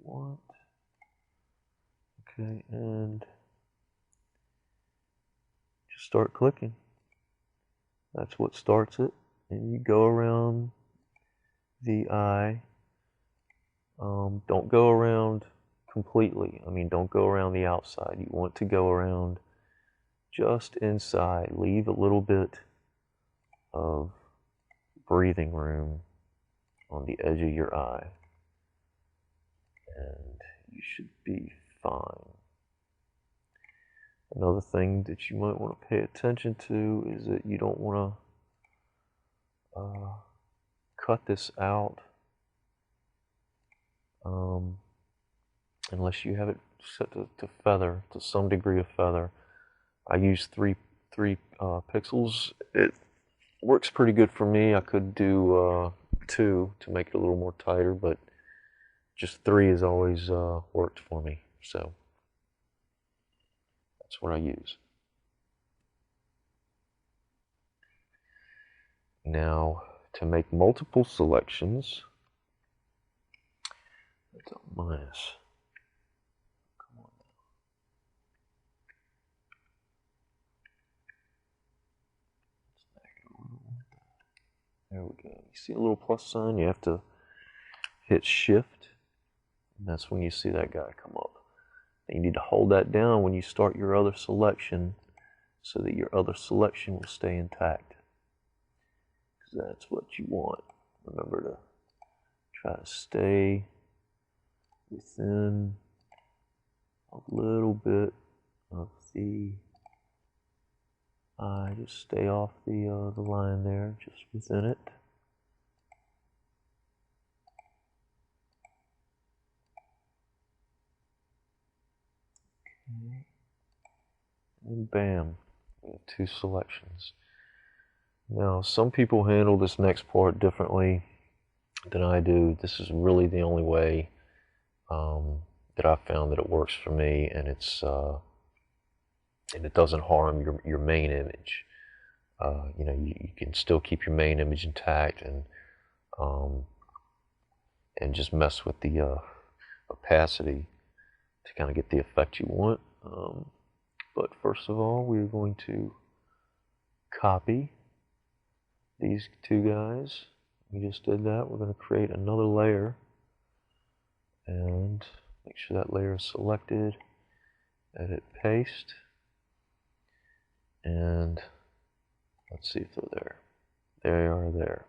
want. Okay, and just start clicking. That's what starts it. And you go around the eye. Don't go around completely. I mean, don't go around the outside. You want to go around just inside. Leave a little bit of breathing room on the edge of your eye, and you should be fine. Another thing that you might want to pay attention to is that you don't want to cut this out unless you have it set to feather, to some degree of feather. I use three pixels. It works pretty good for me. I could do 2 to make it a little more tighter, but just 3 has always worked for me. So that's what I use. Now, to make multiple selections, that's a minus. Come on now. There we go. You see a little plus sign? You have to hit shift, and that's when you see that guy come up. And you need to hold that down when you start your other selection so that your other selection will stay intact. Because that's what you want. Remember to try to stay within a little bit of the eye. Just stay off the line there, just within it. Okay. And bam, we have 2 selections. Now, some people handle this next part differently than I do. This is really the only way that I've found that it works for me, and it doesn't harm your main image. You can still keep your main image intact and just mess with the opacity to kind of get the effect you want. But first of all, we're going to copy these 2 guys. We just did that. We're going to create another layer and make sure that layer is selected. Edit, paste, and let's see if they're there. They are there.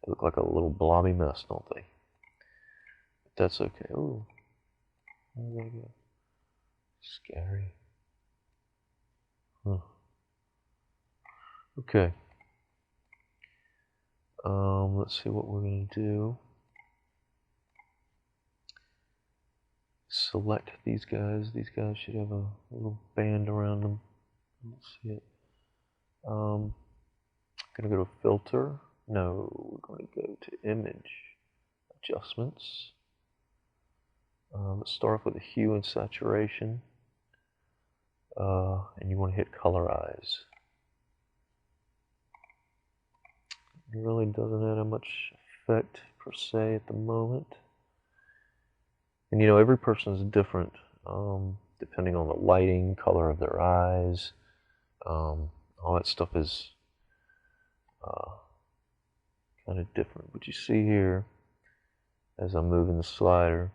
They look like a little blobby mess, don't they? But that's okay. Ooh, there we go. Scary. Huh. Okay. Let's see what we're going to do. Select these guys. These guys should have a little band around them. Let's see it. I'm going to go to filter. No, we're going to go to image adjustments. Let's start off with the hue and saturation. And you want to hit colorize. It really doesn't have much effect per se at the moment. And every person is different, depending on the lighting, color of their eyes. All that stuff is kind of different. But you see here, as I'm moving the slider,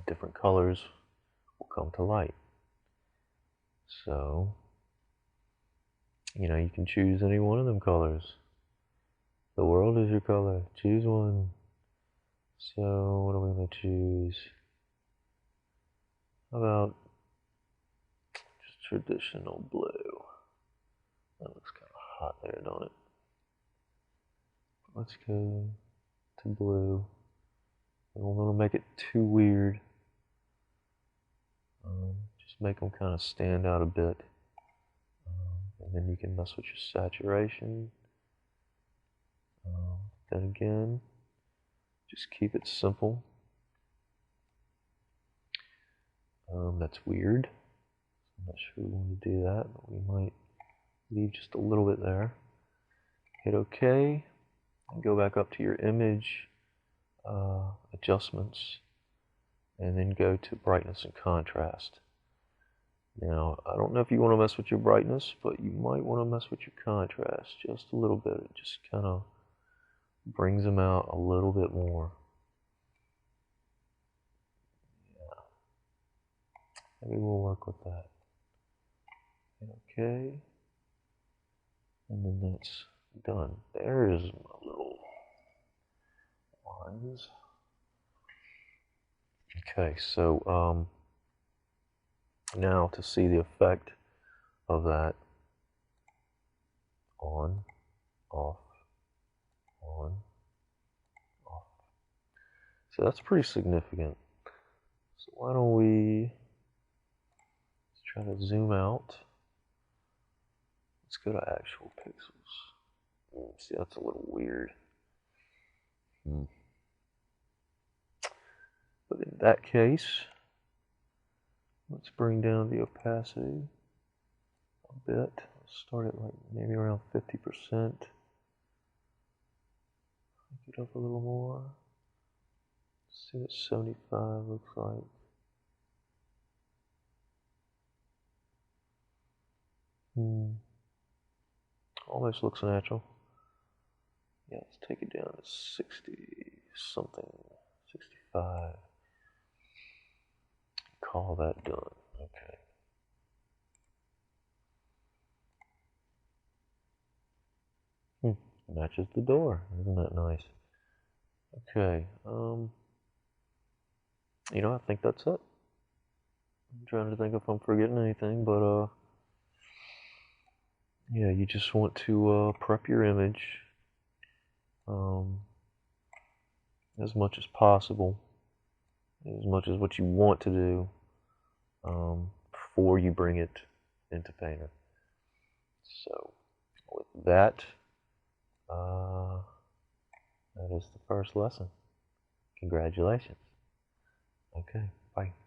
different colors will come to light. So, you can choose any one of them colors. The world is your color. Choose one. So, what are we going to choose? How about just traditional blue? That looks kind of hot there, don't it? Let's go to blue. I don't want to make it too weird. Just make them kind of stand out a bit. And then you can mess with your saturation. Then again, just keep it simple. That's weird. I'm not sure we want to do that, but we might leave just a little bit there. Hit OK, and go back up to your image adjustments, and then go to brightness and contrast. Now, I don't know if you want to mess with your brightness, but you might want to mess with your contrast just a little bit. It just kind of brings them out a little bit more. Yeah. Maybe we'll work with that. Okay. And then that's done. There's my little lines. Okay, so now to see the effect of that, on, off, on, off. So that's pretty significant. So why don't we try to zoom out. Let's go to actual pixels. See, that's a little weird. But in that case, let's bring down the opacity a bit. Let's start at like maybe around 50%. Get up a little more. Let's see what 75 looks like. Almost looks natural. Yeah, let's take it down to 60 something, 65. Call that done. Okay. Matches the door. Isn't that nice? Okay. I think that's it. I'm trying to think if I'm forgetting anything, but yeah, you just want to prep your image as much as possible, as much as what you want to do before you bring it into Painter. So with that, that is the first lesson. Congratulations. Okay, bye.